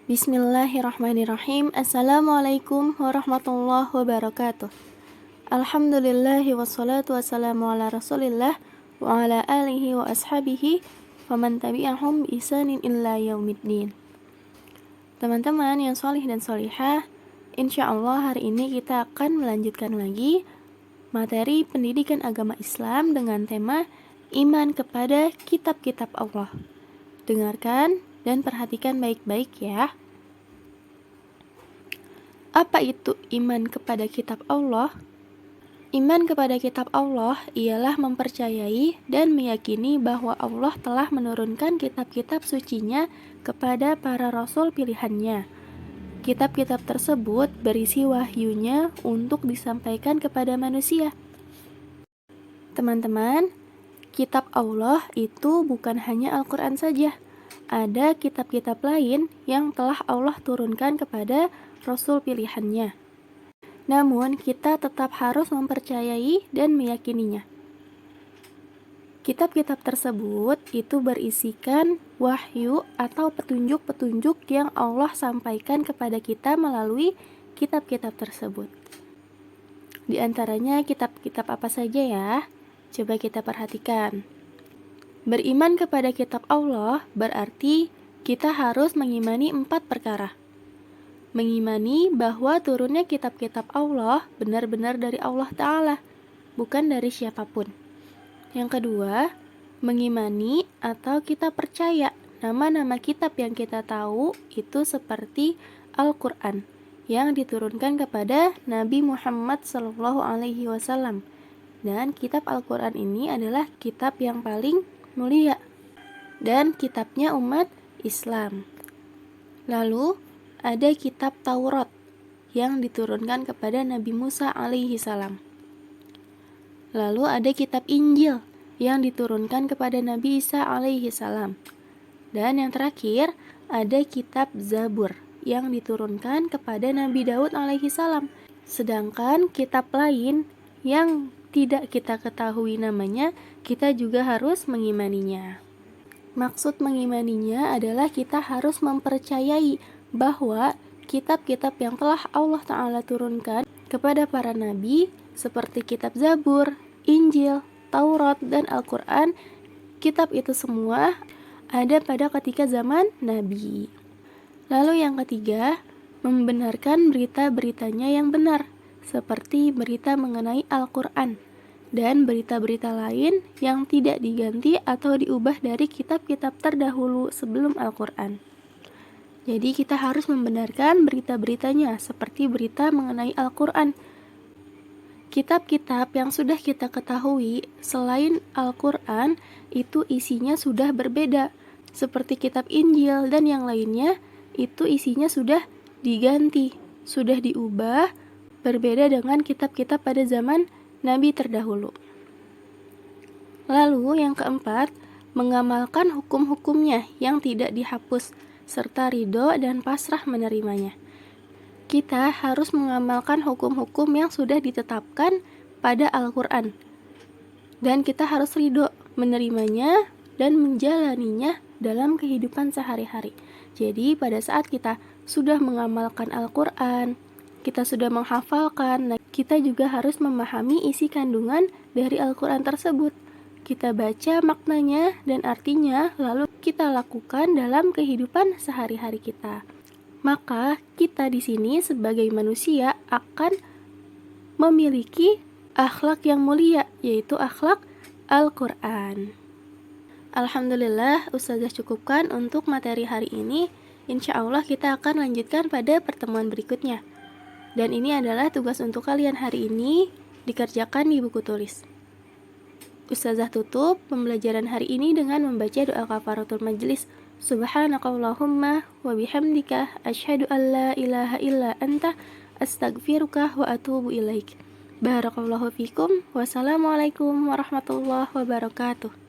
Bismillahirrahmanirrahim. Assalamualaikum warahmatullahi wabarakatuh. Alhamdulillahi wassalatu wassalamu ala rasulillah wa ala alihi wa ashabihi wa man tabi'ahum bi ihsanin illa yaumiddin. Teman-teman yang solih dan solihah, insyaallah hari ini kita akan melanjutkan lagi materi pendidikan agama Islam dengan tema iman kepada kitab-kitab Allah. Dengarkan dan perhatikan baik-baik ya. Apa itu iman kepada kitab Allah? Iman kepada kitab Allah ialah mempercayai dan meyakini bahwa Allah telah menurunkan kitab-kitab sucinya kepada para rasul pilihannya. Kitab-kitab tersebut berisi wahyunya untuk disampaikan kepada manusia. Teman-teman, kitab Allah itu bukan hanya Al-Quran saja. Ada kitab-kitab lain yang telah Allah turunkan kepada Rasul pilihannya. Namun, kita tetap harus mempercayai dan meyakininya. Kitab-kitab tersebut itu berisikan wahyu atau petunjuk-petunjuk yang Allah sampaikan kepada kita melalui kitab-kitab tersebut. Di antaranya kitab-kitab apa saja ya? Coba kita perhatikan. Beriman kepada kitab Allah berarti kita harus mengimani 4 perkara. Mengimani bahwa turunnya kitab-kitab Allah benar-benar dari Allah Ta'ala, bukan dari siapapun. Yang kedua, mengimani atau kita percaya nama-nama kitab yang kita tahu itu seperti Al-Quran yang diturunkan kepada Nabi Muhammad SAW. Dan kitab Al-Quran ini adalah kitab yang paling mulia dan kitabnya umat Islam. Lalu ada kitab Taurat yang diturunkan kepada Nabi Musa alaihi salam. Lalu ada kitab Injil yang diturunkan kepada Nabi Isa alaihi salam. Dan yang terakhir ada kitab Zabur yang diturunkan kepada Nabi Daud alaihi salam. Sedangkan kitab lain yang tidak kita ketahui namanya, kita juga harus mengimaninya. Maksud mengimaninya adalah kita harus mempercayai bahwa kitab-kitab yang telah Allah Ta'ala turunkan kepada para nabi seperti kitab Zabur, Injil, Taurat, dan Al-Quran, kitab itu semua ada pada ketika zaman Nabi. Lalu yang ketiga, membenarkan berita-beritanya yang benar, seperti berita mengenai Al-Quran dan berita-berita lain yang tidak diganti atau diubah dari kitab-kitab terdahulu sebelum Al-Quran. Jadi kita harus membenarkan berita-beritanya seperti berita mengenai Al-Quran. Kitab-kitab yang sudah kita ketahui selain Al-Quran itu isinya sudah berbeda, seperti kitab Injil dan yang lainnya itu isinya sudah diganti, sudah diubah, berbeda dengan kitab-kitab pada zaman Nabi terdahulu. Lalu yang keempat, mengamalkan hukum-hukumnya yang tidak dihapus, serta ridho dan pasrah menerimanya. Kita harus mengamalkan hukum-hukum yang sudah ditetapkan pada Al-Quran. Dan kita harus ridho menerimanya dan menjalaninya dalam kehidupan sehari-hari. Jadi pada saat kita sudah mengamalkan Al-Quran, kita sudah menghafalkan, kita juga harus memahami isi kandungan dari Al-Quran tersebut. Kita baca maknanya dan artinya, lalu kita lakukan dalam kehidupan sehari-hari kita. Maka kita di sini sebagai manusia akan memiliki akhlak yang mulia, yaitu akhlak Al-Quran. Alhamdulillah, Ustazah cukupkan untuk materi hari ini. Insya Allah kita akan lanjutkan pada pertemuan berikutnya. Dan ini adalah tugas untuk kalian hari ini, dikerjakan di buku tulis. Ustazah tutup pembelajaran hari ini dengan membaca doa kafaratul majlis. Subhanakallahumma wa bihamdika asyhadu an la ilaha illa anta astaghfiruka wa atubu ilaik. Barakallahu fikum. Wassalamualaikum warahmatullahi wabarakatuh.